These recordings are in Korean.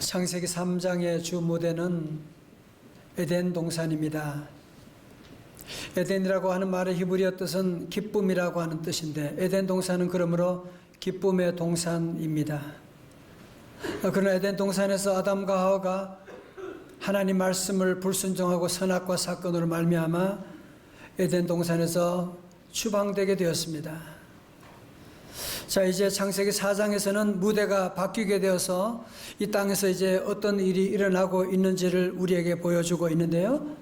창세기 3장의 주 무대는 에덴 동산입니다. 에덴이라고 하는 말의 히브리어 뜻은 기쁨이라고 하는 뜻인데 에덴 동산은 그러므로 기쁨의 동산입니다. 그러나 에덴 동산에서 아담과 하와가 하나님 말씀을 불순종하고 선악과 사건으로 말미암아 에덴 동산에서 추방되게 되었습니다. 자, 이제 창세기 4장에서는 무대가 바뀌게 되어서 이 땅에서 이제 어떤 일이 일어나고 있는지를 우리에게 보여주고 있는데요.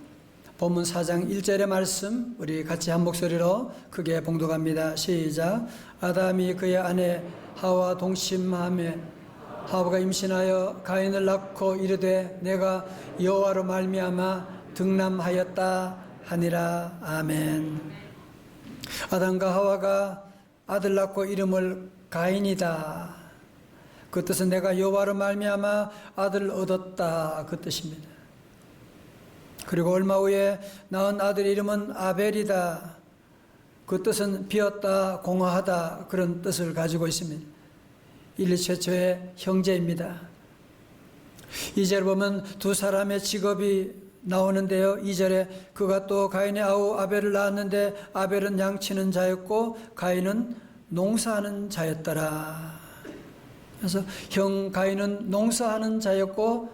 본문 4장 1절의 말씀 우리 같이 한 목소리로 크게 봉독합니다. 시작. 아담이 그의 아내 하와 동침하매 하와가 임신하여 가인을 낳고 이르되 내가 여호와로 말미암아 등남하였다 하니라. 아멘. 아담과 하와가 아들 낳고 이름을 가인이다. 그 뜻은 내가 여호와로 말미암아 아들을 얻었다. 그 뜻입니다. 그리고 얼마 후에 낳은 아들 이름은 아벨이다. 그 뜻은 비었다, 공허하다 그런 뜻을 가지고 있습니다. 인류 최초의 형제입니다. 2절 보면 두 사람의 직업이 나오는데요. 2절에 그가 또 가인의 아우 아벨을 낳았는데 아벨은 양치는 자였고 가인은 농사하는 자였더라. 그래서 형 가인은 농사하는 자였고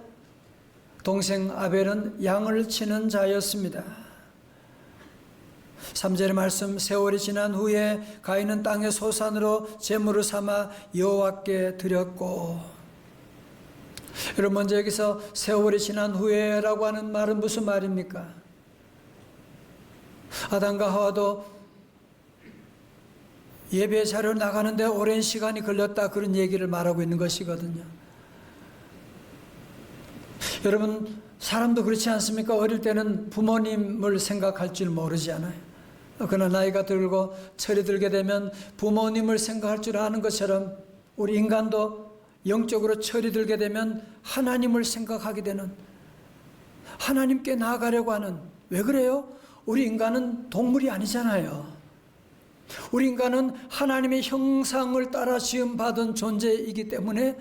동생 아벨은 양을 치는 자였습니다. 3절의 말씀 세월이 지난 후에 가인은 땅의 소산으로 제물을 삼아 여호와께 드렸고. 여러분 먼저 여기서 세월이 지난 후에라고 하는 말은 무슨 말입니까? 아담과 하와도 예배 자료 나가는데 오랜 시간이 걸렸다 그런 얘기를 말하고 있는 것이거든요. 여러분 사람도 그렇지 않습니까? 어릴 때는 부모님을 생각할 줄 모르지 않아요. 그러나 나이가 들고 철이 들게 되면 부모님을 생각할 줄 아는 것처럼 우리 인간도 영적으로 철이 들게 되면 하나님을 생각하게 되는, 하나님께 나아가려고 하는. 왜 그래요? 우리 인간은 동물이 아니잖아요. 우리 인간은 하나님의 형상을 따라 지음받은 존재이기 때문에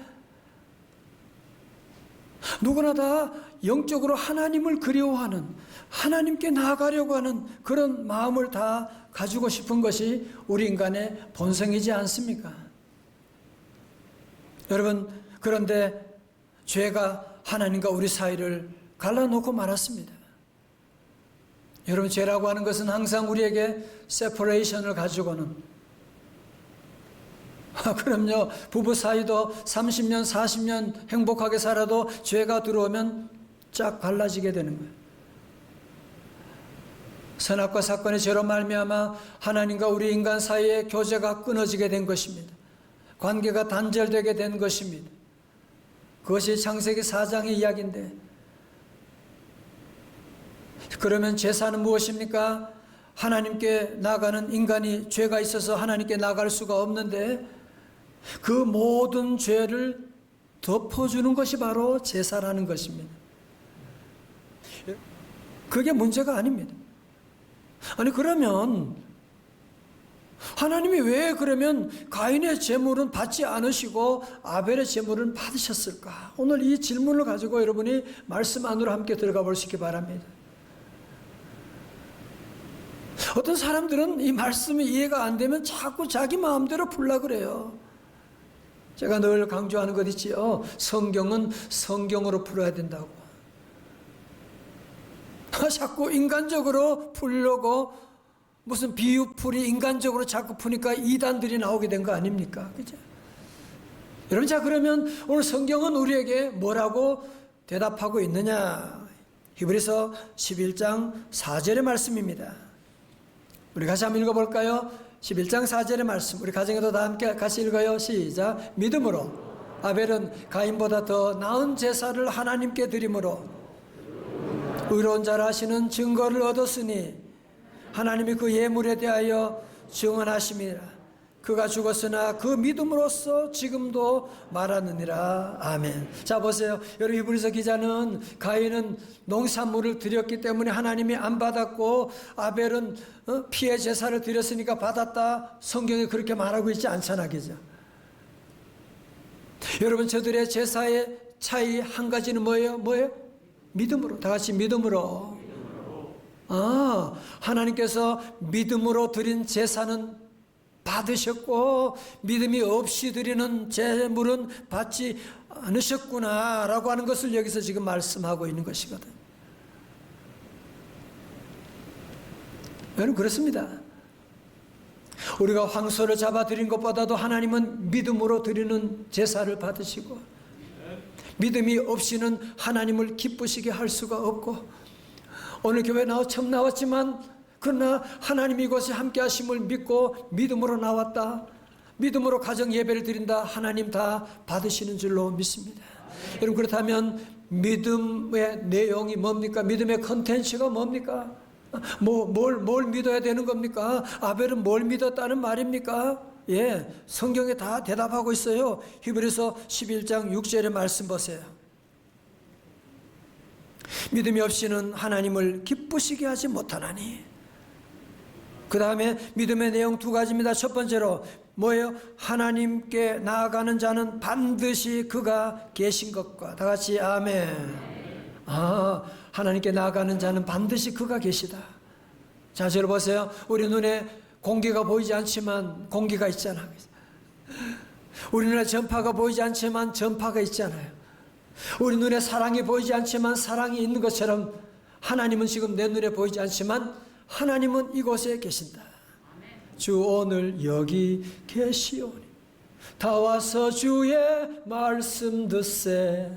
누구나 다 영적으로 하나님을 그리워하는, 하나님께 나아가려고 하는 그런 마음을 다 가지고 싶은 것이 우리 인간의 본성이지 않습니까? 여러분, 그런데 죄가 하나님과 우리 사이를 갈라놓고 말았습니다. 여러분, 죄라고 하는 것은 항상 우리에게 세퍼레이션을 가지고는, 그럼요, 부부 사이도 30년, 40년 행복하게 살아도 죄가 들어오면 쫙 갈라지게 되는 거예요. 선악과 사건의 죄로 말미암아 하나님과 우리 인간 사이의 교제가 끊어지게 된 것입니다. 관계가 단절되게 된 것입니다. 그것이 창세기 4장의 이야기인데, 그러면 제사는 무엇입니까? 하나님께 나가는 인간이 죄가 있어서 하나님께 나갈 수가 없는데 그 모든 죄를 덮어주는 것이 바로 제사라는 것입니다. 그게 문제가 아닙니다. 아니 그러면 하나님이 왜 그러면 가인의 제물은 받지 않으시고 아벨의 제물은 받으셨을까? 오늘 이 질문을 가지고 여러분이 말씀 안으로 함께 들어가 볼 수 있기 바랍니다. 어떤 사람들은 이 말씀이 이해가 안 되면 자꾸 자기 마음대로 풀라 그래요. 제가 늘 강조하는 것 있지요. 성경은 성경으로 풀어야 된다고. 자꾸 인간적으로 풀려고 무슨 비유풀이 인간적으로 자꾸 푸니까 이단들이 나오게 된 거 아닙니까? 그죠? 여러분, 자, 그러면 오늘 성경은 우리에게 뭐라고 대답하고 있느냐? 히브리서 11장 4절의 말씀입니다. 우리 같이 한번 읽어볼까요? 11장 4절의 말씀. 우리 가정에도 다 함께 같이 읽어요. 시작. 믿음으로 아벨은 가인보다 더 나은 제사를 하나님께 드림으로 의로운 자라 하시는 증거를 얻었으니 하나님이 그 예물에 대하여 증언하심이라. 그가 죽었으나 그 믿음으로써 지금도 말하느니라. 아멘. 자, 보세요. 여러분, 히브리서 기자는 가인은 농산물을 드렸기 때문에 하나님이 안 받았고 아벨은 피의 제사를 드렸으니까 받았다. 성경이 그렇게 말하고 있지 않잖아, 그죠? 여러분, 저들의 제사의 차이 한 가지는 뭐예요? 믿음으로. 다 같이 믿음으로. 하나님께서 믿음으로 드린 제사는 받으셨고 믿음이 없이 드리는 제물은 받지 않으셨구나라고 하는 것을 여기서 지금 말씀하고 있는 것이거든. 여러분 그렇습니다. 우리가 황소를 잡아 드린 것보다도 하나님은 믿음으로 드리는 제사를 받으시고 믿음이 없이는 하나님을 기쁘시게 할 수가 없고 오늘 교회 처음 나왔지만 그러나 하나님 이곳에 함께 하심을 믿고 믿음으로 나왔다. 믿음으로 가정 예배를 드린다. 하나님 다 받으시는 줄로 믿습니다. 여러분 그렇다면 믿음의 내용이 뭡니까? 믿음의 컨텐츠가 뭡니까? 뭘 믿어야 되는 겁니까? 아벨은 뭘 믿었다는 말입니까? 예, 성경에 다 대답하고 있어요. 히브리서 11장 6절의 말씀 보세요. 믿음이 없이는 하나님을 기쁘시게 하지 못하나니. 그 다음에 믿음의 내용 두 가지입니다. 첫 번째로 뭐예요? 하나님께 나아가는 자는 반드시 그가 계신 것과. 다 같이 아멘. 하나님께 나아가는 자는 반드시 그가 계시다. 자, 저를 보세요. 우리 눈에 공기가 보이지 않지만 공기가 있잖아요. 우리 눈에 전파가 보이지 않지만 전파가 있잖아요. 우리 눈에 사랑이 보이지 않지만 사랑이 있는 것처럼 하나님은 지금 내 눈에 보이지 않지만 하나님은 이곳에 계신다. 주 오늘 여기 계시오니 다 와서 주의 말씀 듣세.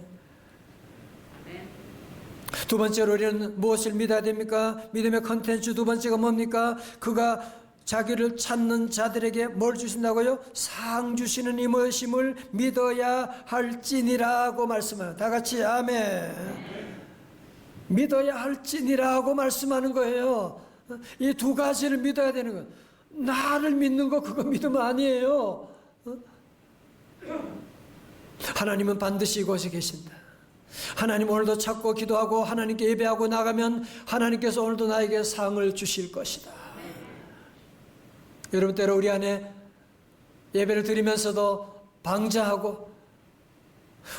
두 번째로 우리는 무엇을 믿어야 됩니까? 믿음의 컨텐츠 두 번째가 뭡니까? 그가 자기를 찾는 자들에게 뭘 주신다고요? 상 주시는 이심을 믿어야 할지니라고 말씀해요. 다 같이 아멘. 믿어야 할지니라고 말씀하는 거예요. 이 두 가지를 믿어야 되는 거예요. 나를 믿는 거 그거 믿으면 아니에요. 하나님은 반드시 이곳에 계신다. 하나님 오늘도 찾고 기도하고 하나님께 예배하고 나가면 하나님께서 오늘도 나에게 상을 주실 것이다. 여러분 때로 우리 안에 예배를 드리면서도 방자하고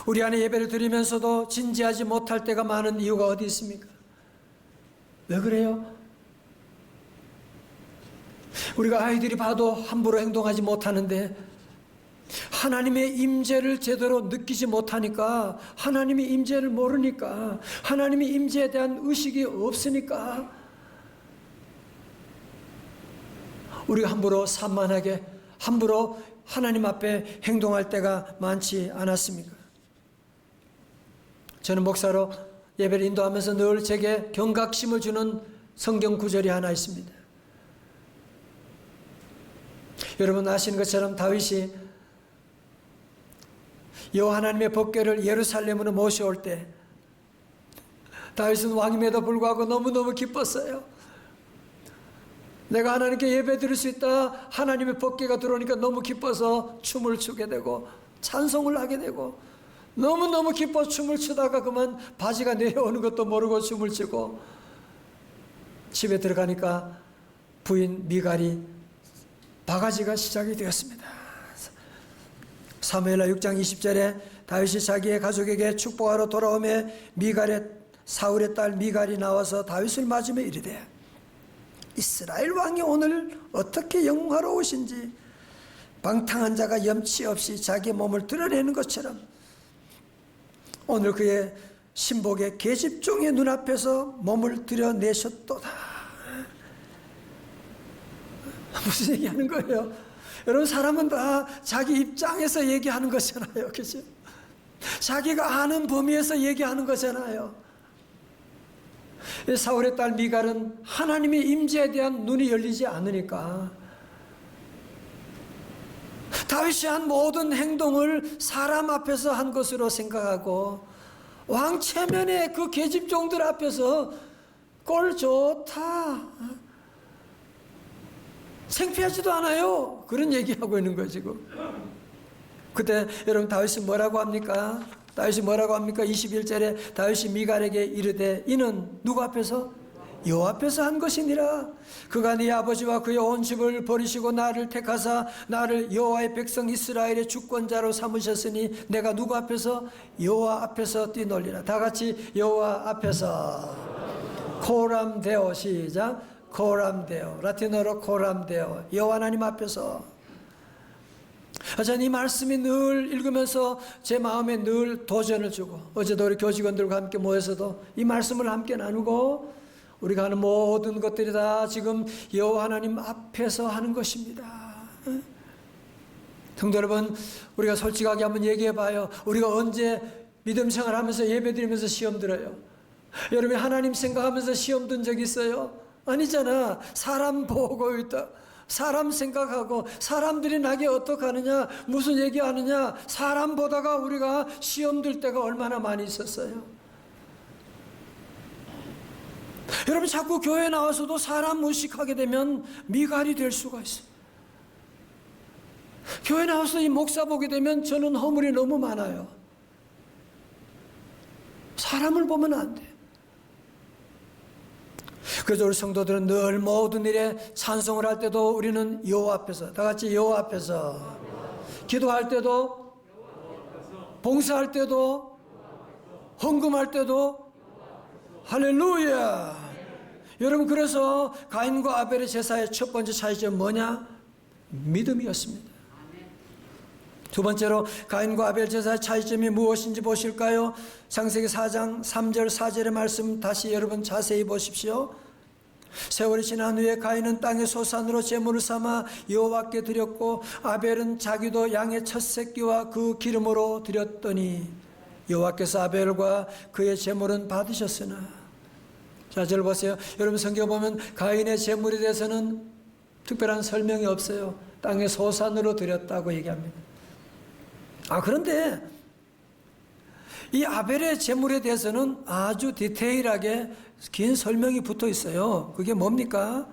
우리 안에 예배를 드리면서도 진지하지 못할 때가 많은 이유가 어디 있습니까? 왜 그래요? 우리가 아이들이 봐도 함부로 행동하지 못하는데 하나님의 임재를 제대로 느끼지 못하니까 하나님의 임재를 모르니까 하나님의 임재에 대한 의식이 없으니까 우리가 함부로 산만하게 함부로 하나님 앞에 행동할 때가 많지 않았습니까? 저는 목사로 예배를 인도하면서 늘 제게 경각심을 주는 성경 구절이 하나 있습니다. 여러분 아시는 것처럼 다윗이 여호와 하나님의 법궤를 예루살렘으로 모셔올 때 다윗은 왕임에도 불구하고 너무너무 기뻤어요. 내가 하나님께 예배 드릴 수 있다. 하나님의 법궤가 들어오니까 너무 기뻐서 춤을 추게 되고 찬송을 하게 되고 너무너무 기뻐 춤을 추다가 그만 바지가 내려오는 것도 모르고 춤을 추고 집에 들어가니까 부인 미갈이 바가지가 시작이 되었습니다. 사무엘하 6장 20절에 다윗이 자기의 가족에게 축복하러 돌아오매 사울의 딸 미갈이 나와서 다윗을 맞으며 이르되 이스라엘 왕이 오늘 어떻게 영화로우신지 방탕한 자가 염치 없이 자기 몸을 드러내는 것처럼 오늘 그의 신복의 계집종의 눈앞에서 몸을 드러내셨도다. 무슨 얘기하는 거예요? 여러분 사람은 다 자기 입장에서 얘기하는 거잖아요. 그죠? 자기가 아는 범위에서 얘기하는 거잖아요. 사울의 딸 미갈은 하나님의 임재에 대한 눈이 열리지 않으니까 다윗이 한 모든 행동을 사람 앞에서 한 것으로 생각하고 왕 체면의 그 계집종들 앞에서 꼴 좋다, 창피하지도 않아요. 그런 얘기하고 있는 거예요 지금. 그때 여러분 다윗이 뭐라고 합니까? 다윗이 뭐라고 합니까? 21절에 다윗이 미갈에게 이르되 이는 누구 앞에서? 여호와 앞에서 한 것이니라. 그가 네 아버지와 그의 온 집을 버리시고 나를 택하사 나를 여호와의 백성 이스라엘의 주권자로 삼으셨으니 내가 누구 앞에서? 여호와 앞에서 뛰놀리라. 다 같이 여호와 앞에서. 코람데오. 시작. 코람데오. 라틴어로 코람데오. 여호와 하나님 앞에서. 저는 이 말씀이 늘 읽으면서 제 마음에 늘 도전을 주고, 어제도 우리 교직원들과 함께 모여서도 이 말씀을 함께 나누고, 우리가 하는 모든 것들이 다 지금 여호와 하나님 앞에서 하는 것입니다. 성도 여러분, 우리가 솔직하게 한번 얘기해 봐요. 우리가 언제 믿음 생활하면서 예배 드리면서 시험 들어요? 여러분이 하나님 생각하면서 시험 든 적 있어요? 아니잖아. 사람 보고 있다. 사람 생각하고 사람들이 나게 어떡하느냐, 무슨 얘기하느냐, 사람 보다가 우리가 시험 들 때가 얼마나 많이 있었어요. 여러분, 자꾸 교회 나와서도 사람 무식하게 되면 미갈이 될 수가 있어요. 교회 나와서 이 목사 보게 되면 저는 허물이 너무 많아요. 사람을 보면 안 돼요. 그래서 우리 성도들은 늘 모든 일에 찬송을 할 때도 우리는 여호와 앞에서, 다 같이 여호와 앞에서, 기도할 때도, 봉사할 때도, 헌금할 때도, 할렐루야. 여러분, 그래서 가인과 아벨의 제사의 첫 번째 차이점은 뭐냐? 믿음이었습니다. 두 번째로 가인과 아벨 제사의 차이점이 무엇인지 보실까요? 창세기 4장 3절 4절의 말씀 다시 여러분 자세히 보십시오. 세월이 지난 후에 가인은 땅의 소산으로 제물을 삼아 여호와께 드렸고 아벨은 자기도 양의 첫 새끼와 그 기름으로 드렸더니 여호와께서 아벨과 그의 제물은 받으셨으나. 자, 저를 보세요. 여러분, 성경 보면 가인의 제물에 대해서는 특별한 설명이 없어요. 땅의 소산으로 드렸다고 얘기합니다. 그런데 이 아벨의 제물에 대해서는 아주 디테일하게 긴 설명이 붙어 있어요. 그게 뭡니까?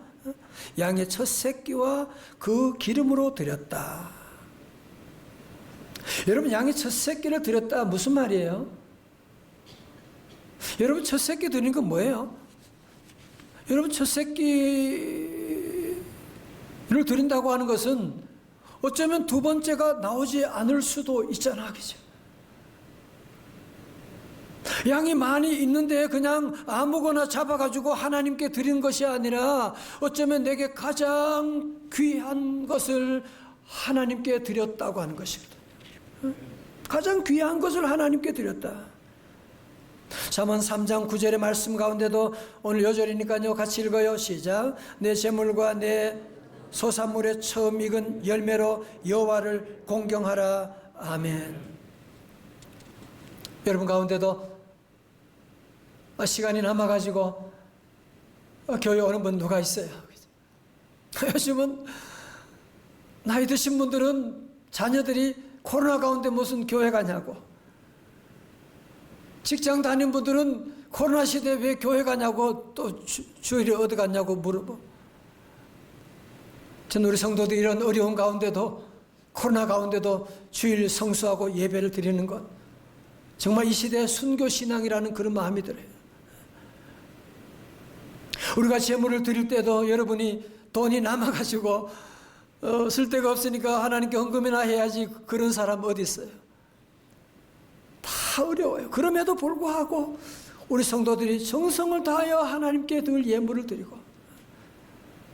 양의 첫 새끼와 그 기름으로 드렸다. 여러분, 양의 첫 새끼를 드렸다 무슨 말이에요? 여러분, 첫 새끼 드리는 건 뭐예요? 여러분, 첫 새끼를 드린다고 하는 것은 어쩌면 두 번째가 나오지 않을 수도 있잖아, 그죠? 양이 많이 있는데 그냥 아무거나 잡아가지고 하나님께 드린 것이 아니라 어쩌면 내게 가장 귀한 것을 하나님께 드렸다고 하는 것입니다. 가장 귀한 것을 하나님께 드렸다. 잠언 3장 9절의 말씀 가운데도 오늘 요절이니까요, 같이 읽어요. 시작. 내 재물과 내 소산물의 처음 익은 열매로 여호와를 공경하라. 아멘. 여러분 가운데도 시간이 남아가지고 교회 오는 분 누가 있어요? 요즘은 나이 드신 분들은 자녀들이 코로나 가운데 무슨 교회 가냐고, 직장 다니는 분들은 코로나 시대에 왜 교회 가냐고, 또 주일에 어디 갔냐고 물어보. 전 우리 성도들이 이런 어려운 가운데도, 코로나 가운데도 주일 성수하고 예배를 드리는 것, 정말 이 시대의 순교신앙이라는 그런 마음이 들어요. 우리가 제물을 드릴 때도 여러분이 돈이 남아가지고 쓸 데가 없으니까 하나님께 헌금이나 해야지, 그런 사람 어디 있어요? 다 어려워요. 그럼에도 불구하고 우리 성도들이 정성을 다하여 하나님께 늘 예물을 드리고,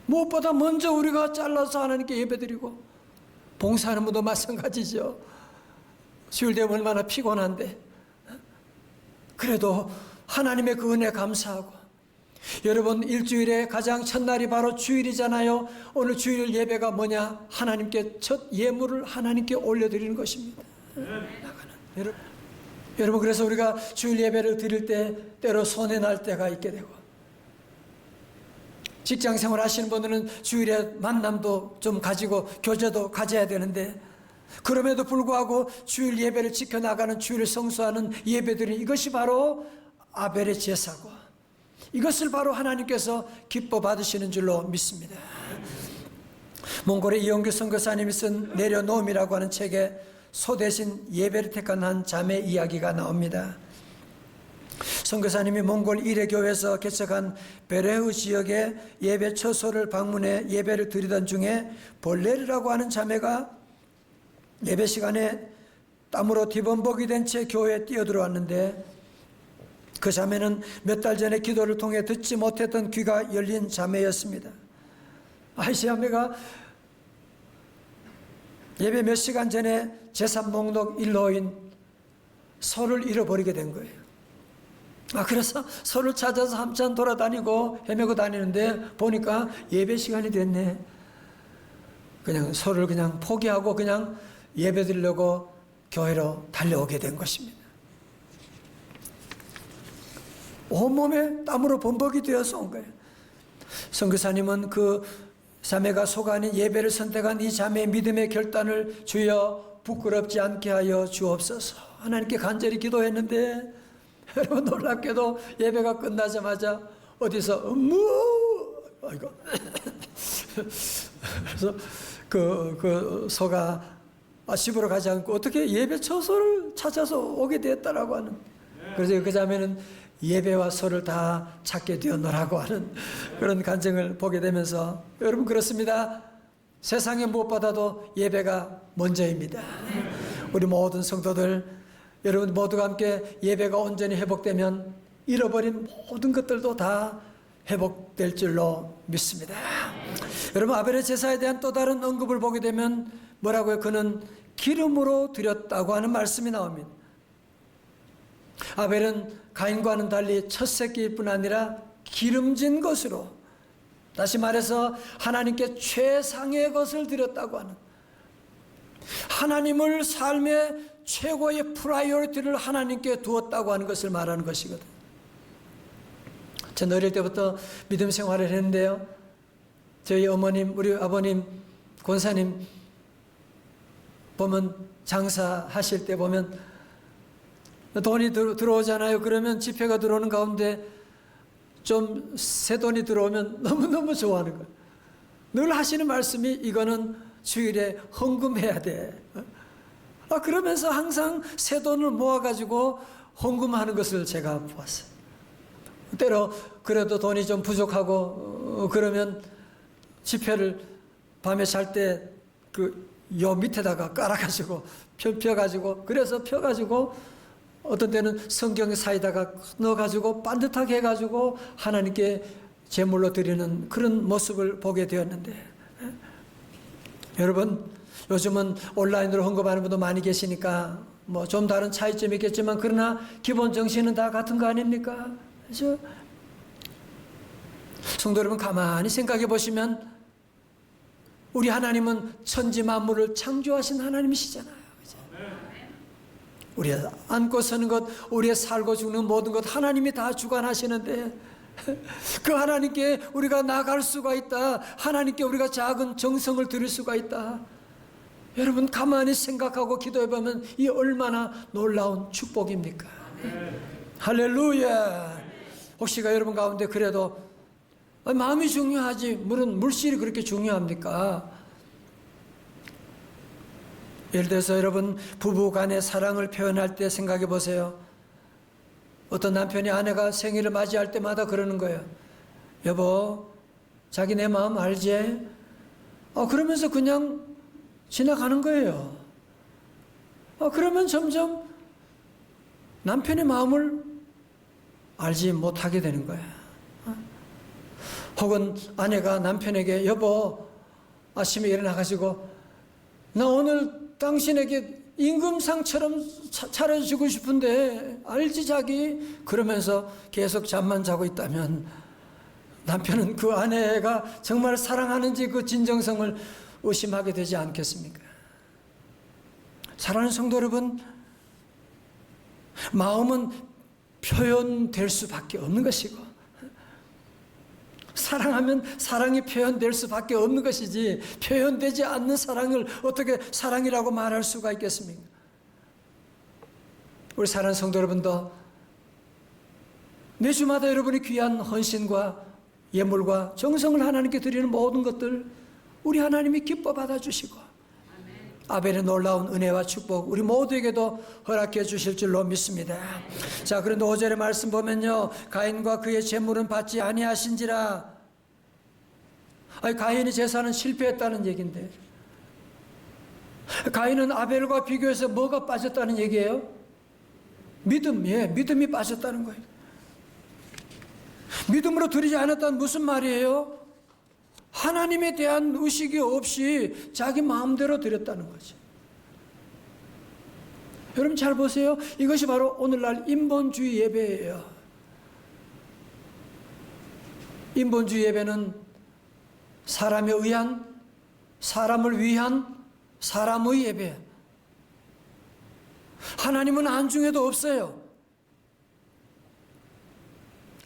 무엇보다 먼저 우리가 잘라서 하나님께 예배드리고, 봉사하는 분도 마찬가지죠. 주일 되면 얼마나 피곤한데 그래도 하나님의 그 은혜 감사하고. 여러분, 일주일의 가장 첫날이 바로 주일이잖아요. 오늘 주일 예배가 뭐냐? 하나님께 첫 예물을 하나님께 올려드리는 것입니다. 여러분, 그래서 우리가 주일 예배를 드릴 때 때로 손해 날 때가 있게 되고, 직장 생활 하시는 분들은 주일에 만남도 좀 가지고 교제도 가져야 되는데, 그럼에도 불구하고 주일 예배를 지켜나가는, 주일을 성수하는 예배들이, 이것이 바로 아벨의 제사고, 이것을 바로 하나님께서 기뻐 받으시는 줄로 믿습니다. 몽골의 이용규 선교사님이 쓴 내려놓음이라고 하는 책에 소 대신 예배를 택한 한 자매 이야기가 나옵니다. 선교사님이 몽골 이레교에서 개척한 베레흐 지역의 예배 처소를 방문해 예배를 드리던 중에 볼레르라고 하는 자매가 예배 시간에 땀으로 뒤범벅이 된 채 교회에 뛰어들어왔는데, 그 자매는 몇 달 전에 기도를 통해 듣지 못했던 귀가 열린 자매였습니다. 이 자매가 예배 몇 시간 전에 재산 목록 1호인 소를 잃어버리게 된 거예요. 그래서 소를 찾아서 한참 돌아다니고 헤매고 다니는데 보니까 예배 시간이 됐네. 그냥 소를 그냥 포기하고 그냥 예배 드리려고 교회로 달려오게 된 것입니다. 온몸에 땀으로 범벅이 되어서 온 거예요. 선교사님은 그 자매가 소가 아닌 예배를 선택한 이 자매의 믿음의 결단을 주여 부끄럽지 않게 하여 주옵소서 하나님께 간절히 기도했는데, 여러분 놀랍게도 예배가 끝나자마자 어디서 아이고 그래서 그 소가 집으로 가지 않고 어떻게 예배 처소를 찾아서 오게 되었다라고 하는, 그래서 그 자매는 예배와 소를 다 찾게 되었노라고 하는 그런 간증을 보게 되면서, 여러분 그렇습니다. 세상에 무엇보다도 예배가 먼저입니다. 우리 모든 성도들, 여러분 모두가 함께 예배가 온전히 회복되면 잃어버린 모든 것들도 다 회복될 줄로 믿습니다. 여러분 아벨의 제사에 대한 또 다른 언급을 보게 되면 뭐라고요? 그는 기름으로 드렸다고 하는 말씀이 나옵니다. 아벨은 가인과는 달리 첫 새끼일 뿐 아니라 기름진 것으로, 다시 말해서 하나님께 최상의 것을 드렸다고 하는, 하나님을 삶의 최고의 프라이어리티를 하나님께 두었다고 하는 것을 말하는 것이거든요. 저는 어릴 때부터 믿음 생활을 했는데요, 저희 어머님, 우리 아버님, 권사님 보면 장사하실 때 보면 돈이 들어오잖아요. 그러면 지폐가 들어오는 가운데 좀 새 돈이 들어오면 너무너무 좋아하는 거예요. 늘 하시는 말씀이 이거는 주일에 헌금해야 돼. 그러면서 항상 새 돈을 모아가지고 헌금하는 것을 제가 보았어요. 때로 그래도 돈이 좀 부족하고 그러면 지폐를 밤에 잘 때 그 요 밑에다가 깔아가지고 펴가지고, 그래서 펴가지고 어떤 때는 성경 사이다가 넣어가지고 반듯하게 해가지고 하나님께 제물로 드리는 그런 모습을 보게 되었는데, 여러분 요즘은 온라인으로 헌금하는 분도 많이 계시니까 뭐 좀 다른 차이점이 있겠지만, 그러나 기본 정신은 다 같은 거 아닙니까? 그렇죠? 성도 여러분 가만히 생각해 보시면 우리 하나님은 천지 만물을 창조하신 하나님이시잖아요. 그렇죠? 우리의 앉고 서는 것, 우리의 살고 죽는 모든 것 하나님이 다 주관하시는데, 그 하나님께 우리가 나갈 수가 있다. 하나님께 우리가 작은 정성을 드릴 수가 있다. 여러분 가만히 생각하고 기도해보면 이 얼마나 놀라운 축복입니까? 할렐루야. 혹시가 여러분 가운데 그래도 마음이 중요하지 물은 물질이 그렇게 중요합니까? 예를 들어서 여러분 부부 간의 사랑을 표현할 때 생각해 보세요. 어떤 남편이 아내가 생일을 맞이할 때마다 그러는 거예요. 여보, 자기 내 마음 알지? 그러면서 그냥 지나가는 거예요. 그러면 점점 남편의 마음을 알지 못하게 되는 거예요. 혹은 아내가 남편에게 여보, 아침에 일어나가지고 나 오늘 당신에게 임금상처럼 차려주고 싶은데 알지 자기? 그러면서 계속 잠만 자고 있다면 남편은 그 아내가 정말 사랑하는지 그 진정성을 의심하게 되지 않겠습니까? 사랑하는 성도 여러분, 마음은 표현될 수밖에 없는 것이고, 사랑하면 사랑이 표현될 수밖에 없는 것이지, 표현되지 않는 사랑을 어떻게 사랑이라고 말할 수가 있겠습니까? 우리 사랑하는 성도 여러분도 매주마다 여러분이 귀한 헌신과 예물과 정성을 하나님께 드리는 모든 것들 우리 하나님이 기뻐 받아주시고, 아벨의 놀라운 은혜와 축복 우리 모두에게도 허락해 주실 줄로 믿습니다. 자, 그런데 5절의 말씀 보면요, 가인과 그의 재물은 받지 아니하신지라. 아니, 가인의 제사는 실패했다는 얘기인데, 가인은 아벨과 비교해서 뭐가 빠졌다는 얘기예요? 믿음, 믿음이 빠졌다는 거예요. 믿음으로 드리지 않았다는 무슨 말이에요? 하나님에 대한 의식이 없이 자기 마음대로 드렸다는 거죠. 여러분 잘 보세요. 이것이 바로 오늘날 인본주의 예배예요. 인본주의 예배는 사람에 의한, 사람을 위한, 사람의 예배. 하나님은 안중에도 없어요.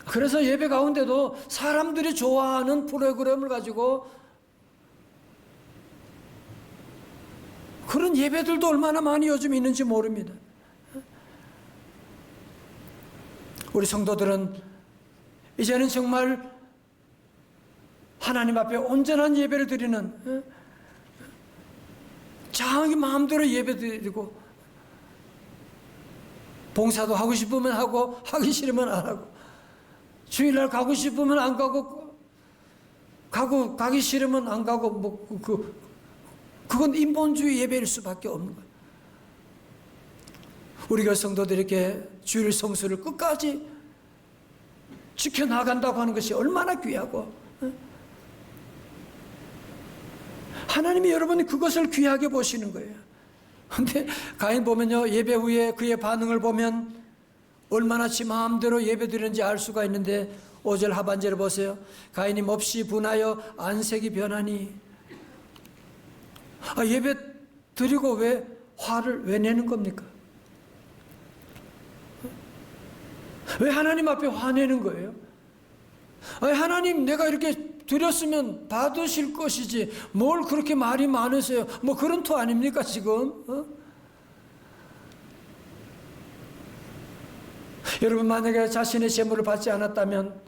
그래서 예배 가운데도 사람들이 좋아하는 프로그램을 가지고 그런 예배들도 얼마나 많이 요즘 있는지 모릅니다. 우리 성도들은 이제는 정말 하나님 앞에 온전한 예배를 드리는, 자기 마음대로 예배 드리고, 봉사도 하고 싶으면 하고 하기 싫으면 안 하고, 주일날 가고 싶으면 안 가고, 가기 싫으면 안 가고, 그건 인본주의 예배일 수밖에 없는 거예요. 우리 교회 성도들이 이렇게 주일 성수를 끝까지 지켜나간다고 하는 것이 얼마나 귀하고, 하나님이 여러분이 그것을 귀하게 보시는 거예요. 근데 가인 보면요, 예배 후에 그의 반응을 보면 얼마나 지 마음대로 예배 드리는지 알 수가 있는데, 5절 하반절을 보세요. 가인이 몹시 분하여 안색이 변하니. 예배 드리고 왜 화를 왜 내는 겁니까? 왜 하나님 앞에 화내는 거예요? 하나님, 내가 이렇게 드렸으면 받으실 것이지 뭘 그렇게 말이 많으세요? 뭐 그런 토 아닙니까 지금? 여러분, 만약에 자신의 재물을 받지 않았다면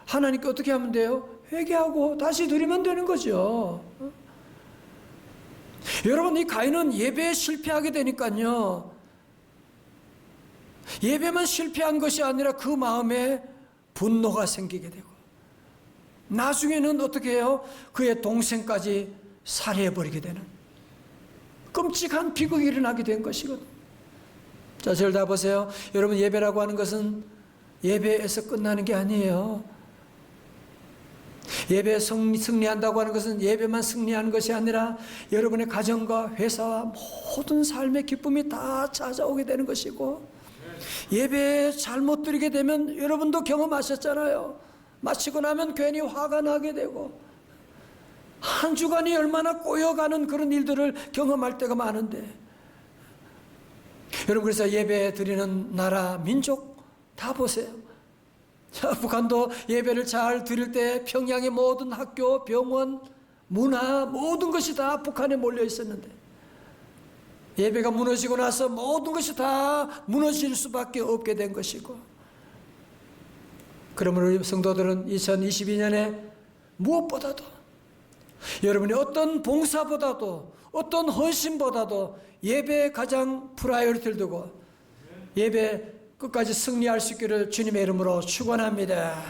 하나님께 어떻게 하면 돼요? 회개하고 다시 드리면 되는 거죠. 여러분, 이 가인은 예배에 실패하게 되니까요, 예배만 실패한 것이 아니라 그 마음에 분노가 생기게 되고, 나중에는 어떻게 해요? 그의 동생까지 살해해버리게 되는 끔찍한 비극이 일어나게 된 것이거든요. 자, 저를 다 보세요. 여러분, 예배라고 하는 것은 예배에서 끝나는 게 아니에요. 예배에 승리한다고 하는 것은 예배만 승리하는 것이 아니라 여러분의 가정과 회사와 모든 삶의 기쁨이 다 찾아오게 되는 것이고, 예배에 잘못 드리게 되면 여러분도 경험하셨잖아요. 마치고 나면 괜히 화가 나게 되고, 한 주간이 얼마나 꼬여가는 그런 일들을 경험할 때가 많은데, 여러분, 그래서 예배 드리는 나라, 민족 다 보세요. 자, 북한도 예배를 잘 드릴 때 평양의 모든 학교, 병원, 문화, 모든 것이 다 북한에 몰려 있었는데, 예배가 무너지고 나서 모든 것이 다 무너질 수밖에 없게 된 것이고, 그러므로 우리 성도들은 2022년에 무엇보다도, 여러분이 어떤 봉사보다도, 어떤 헌신보다도 예배에 가장 프라이어리티를 두고 예배 끝까지 승리할 수 있기를 주님의 이름으로 축원합니다.